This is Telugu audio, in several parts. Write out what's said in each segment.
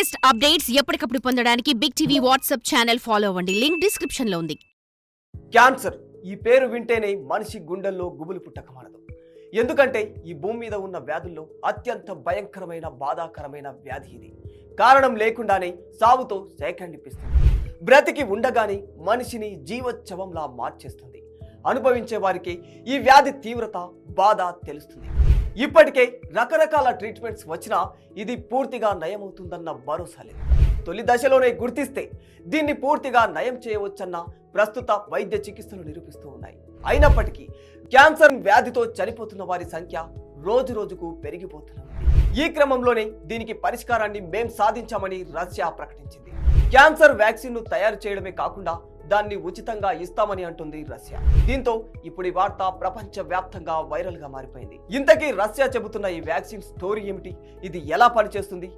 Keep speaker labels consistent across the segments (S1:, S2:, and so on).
S1: లేటెస్ట్ అప్డేట్స్ ఎప్పటికప్పుడు పొందడానికి big TV WhatsApp channel follow అవ్వండి. లింక్ డిస్క్రిప్షన్ లో ఉంది.
S2: క్యాన్సర్ ఈ పేరు వింటేనే మనిషి గుండెల్లో గుబులు పుట్టకమానదు. ఎందుకంటే ఈ భూమి మీద ఉన్న వ్యాధుల్లో అత్యంత భయంకరమైన బాధాకరమైన వ్యాధి ఇది. కారణం లేకుండానే సావుతో సేకరణిపిస్తుంది. బ్రతికి ఉండగానే మనిషిని జీవోత్సవంలా మార్చేస్తుంది. అనుభవించే వారికి ఈ వ్యాధి తీవ్రత బాధ తెలుస్తుంది. ఇప్పటికే రకరకాల ట్రీట్మెంట్స్ వచ్చినా ఇది పూర్తిగా నయమవుతుందన్న భరోసా లేదు. తొలి దశలోనే గుర్తిస్తే దీన్ని పూర్తిగా నయం చేయవచ్చన్న ప్రస్తుత వైద్య చికిత్సలు నిరూపిస్తూ ఉన్నాయి. అయినప్పటికీ క్యాన్సర్ వ్యాధితో చనిపోతున్న వారి సంఖ్య రోజు రోజుకు పెరిగిపోతున్నది. ఈ క్రమంలోనే దీనికి పరిష్కారాన్ని మేం సాధించామని రష్యా ప్రకటించింది. క్యాన్సర్ వ్యాక్సిన్ ను తయారు చేయడమే కాకుండా దాన్ని ఉచితంగా ఇస్తామని అంటుంది రష్యా. దీంతో ఇప్పుడు ఈ వార్త ప్రపంచ వ్యాప్తంగా వైరల్ గా మారిపోయింది. ఇంతకీ రష్యా చెబుతున్న ఈ వ్యాక్సిన్ స్టోరీ ఏమిటి? ఇది ఎలా పనిచేస్తుంది?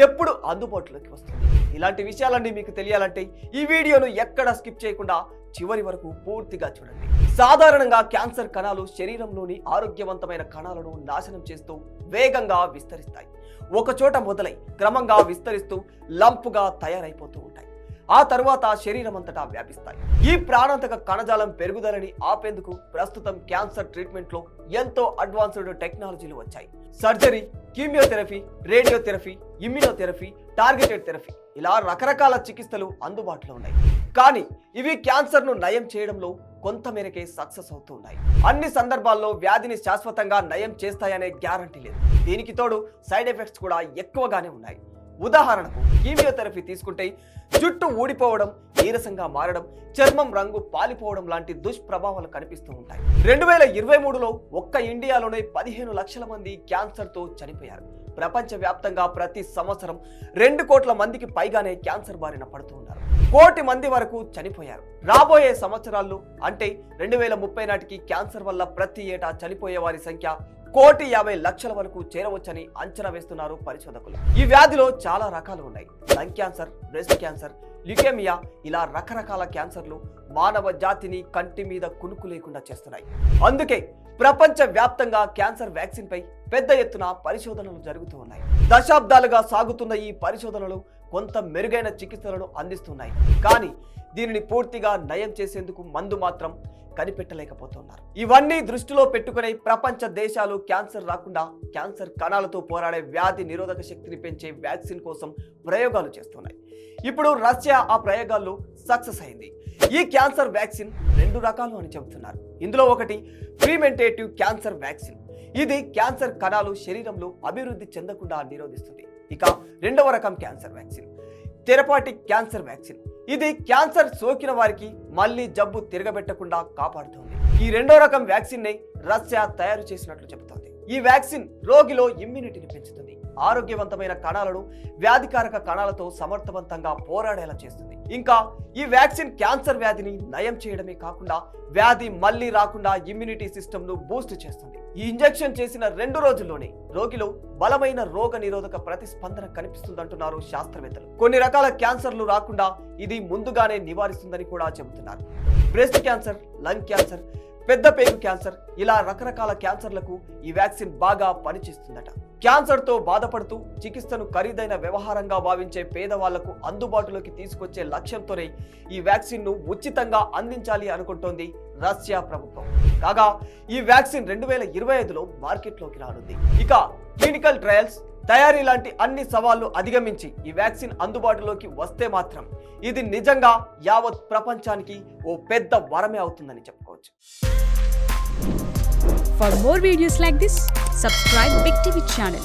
S2: ఎప్పుడు అందుబాటులోకి వస్తుంది? ఇలాంటి విషయాలన్నీ మీకు తెలియాలంటే ఈ వీడియోను ఎక్కడ స్కిప్ చేయకుండా చివరి వరకు పూర్తిగా చూడండి. సాధారణంగా క్యాన్సర్ కణాలు శరీరంలోని ఆరోగ్యవంతమైన కణాలను నాశనం చేస్తూ వేగంగా విస్తరిస్తాయి. ఒక చోట మొదలై క్రమంగా విస్తరిస్తూ లంపుగా తయారైపోతూ ఉంటాయి. ఆ తర్వాత శరీరం అంతటా వ్యాపిస్తాయి. ఈ ప్రాణాంతక కణజాలం పెరుగుదలని ఆపేందుకు ప్రస్తుతం క్యాన్సర్ ట్రీట్మెంట్ లో ఎంతో అడ్వాన్స్డ్ టెక్నాలజీలు వచ్చాయి. Surgery, chemotherapy, radiotherapy, immunotherapy, targeted therapy ఇలా రకరకాల చికిత్సలు అందుబాటులో ఉన్నాయి. కానీ ఇవి క్యాన్సర్ ను నయం చేయడంలో కొంత మేరకే సక్సెస్ అవుతూ ఉన్నాయి. అన్ని సందర్భాల్లో వ్యాధిని శాశ్వతంగా నయం చేస్తాయనే గ్యారంటీ లేదు. దీనికి తోడు సైడ్ ఎఫెక్ట్స్ కూడా ఎక్కువగానే ఉన్నాయి. ఉదాహరణకు కీమియోథెరపీ తీసుకుంటే జుట్టు ఊడిపోవడం, నీరసంగా మారడం, చర్మం రంగు పాలిపోవడం లాంటి దుష్ప్రభావాలు కనిపిస్తూ ఉంటాయి. 2023లో ఒక్క ఇండియాలోనే 15 లక్షల మంది క్యాన్సర్ తో చనిపోయారు. ప్రపంచ వ్యాప్తంగా ప్రతి సంవత్సరం 2 కోట్ల మందికి పైగానే క్యాన్సర్ బారిన పడుతూ ఉన్నారు. 1 కోటి మంది వరకు చనిపోయారు. రాబోయే సంవత్సరాల్లో అంటే 2030 నాటికి క్యాన్సర్ వల్ల ప్రతి ఏటా చనిపోయే వారి సంఖ్య 1,50,00,000 వరకు చేరవచ్చని అంచనా వేస్తున్నారు పరిశోధకులు. ఈ వ్యాధిలో చాలా రకాలు ఉన్నాయి. Lung cancer, breast cancer, leukaemia ఇలా రకరకాల క్యాన్సర్లు మానవ జాతిని కంటి మీద కునుకు లేకుండా చేస్తున్నాయి. అందుకే ప్రపంచ వ్యాప్తంగా క్యాన్సర్ వ్యాక్సిన్ పై పెద్ద ఎత్తున పరిశోధనలు జరుగుతూ ఉన్నాయి. దశాబ్దాలుగా సాగుతున్న ఈ పరిశోధనలు కొంత మెరుగైన చికిత్సలను అందిస్తున్నాయి. కానీ దీనిని పూర్తిగా నయం చేసేందుకు మందు మాత్రం కనిపెట్టలేకపోతున్నారు. ఇవన్నీ దృష్టిలో పెట్టుకుని ప్రపంచ దేశాలు క్యాన్సర్ రాకుండా క్యాన్సర్ కణాలతో పోరాడే వ్యాధి నిరోధక శక్తిని పెంచే వ్యాక్సిన్ కోసం ప్రయోగాలు చేస్తున్నాయి. ఇప్పుడు రష్యా ఆ ప్రయోగాల్లో సక్సెస్ అయింది. ఈ క్యాన్సర్ వ్యాక్సిన్ 2 రకాలు అని చెబుతున్నారు. ఇందులో ఒకటి ప్రివెంటేటివ్ క్యాన్సర్ వ్యాక్సిన్. ఇది క్యాన్సర్ కణాలు శరీరంలో అభివృద్ధి చెందకుండా నిరోధిస్తుంది. ఇక రెండవ రకం cancer vaccine therapeutic cancer vaccine. ఇది క్యాన్సర్ సోకిన వారికి మళ్ళీ జబ్బు తిరగబెట్టకుండా కాపాడుతుంది. ఈ రెండో రకం వ్యాక్సిన్ ని రష్యా తయారు చేసినట్లు చెబుతోంది. ఈ వ్యాక్సిన్ రోగిలో ఇమ్యూనిటీని పెంచుతుంది. ఆరోగ్యవంతమైన కణాలను వ్యాధికారక కణాలతో సమర్థవంతంగా పోరాడేలా చేస్తుంది. ఇంకా ఈ వ్యాక్సిన్ క్యాన్సర్ వ్యాధిని నయం చేయడమే కాకుండా వ్యాధి మళ్ళీ రాకుండా ఇమ్యూనిటీ సిస్టమ్ ను బూస్ట్ చేస్తుంది. ఈ ఇంజెక్షన్ చేసిన 2 రోజుల్లోనే రోగిలో బలమైన రోగ నిరోధక ప్రతిస్పందన కనిపిస్తుందంటున్నారు శాస్త్రవేత్తలు. కొన్ని రకాల క్యాన్సర్లు రాకుండా ఇది ముందుగానే నివారిస్తుందని కూడా చెబుతున్నారు. బ్రెస్ట్ క్యాన్సర్, లంగ్ క్యాన్సర్, పెద్ద పేగు క్యాన్సర్ ఇలా రకరకాల క్యాన్సర్లకు ఈ వ్యాక్సిన్ బాగా పనిచేస్తుందట. క్యాన్సర్ తో బాధపడుతూ చికిత్సను ఖరీదైన వ్యవహారంగా భావించే పేదవాళ్లకు అందుబాటులోకి తీసుకొచ్చే లక్ష్యంతోనే ఈ వ్యాక్సిన్ ను ఉచితంగా అందించాలి అనుకుంటోంది రష్యా ప్రభుత్వం. కాగా ఈ వ్యాక్సిన్ 2025లో మార్కెట్లోకి రానుంది. ఇక క్లినికల్ ట్రయల్స్, తయారీ లాంటి అన్ని సవాళ్లు అధిగమించి ఈ వ్యాక్సిన్ అందుబాటులోకి వస్తే మాత్రం ఇది నిజంగా యావత్ ప్రపంచానికి ఓ పెద్ద వరమే అవుతుందని చెప్పుకోవచ్చు.
S3: For more videos like this, subscribe Big TV channel.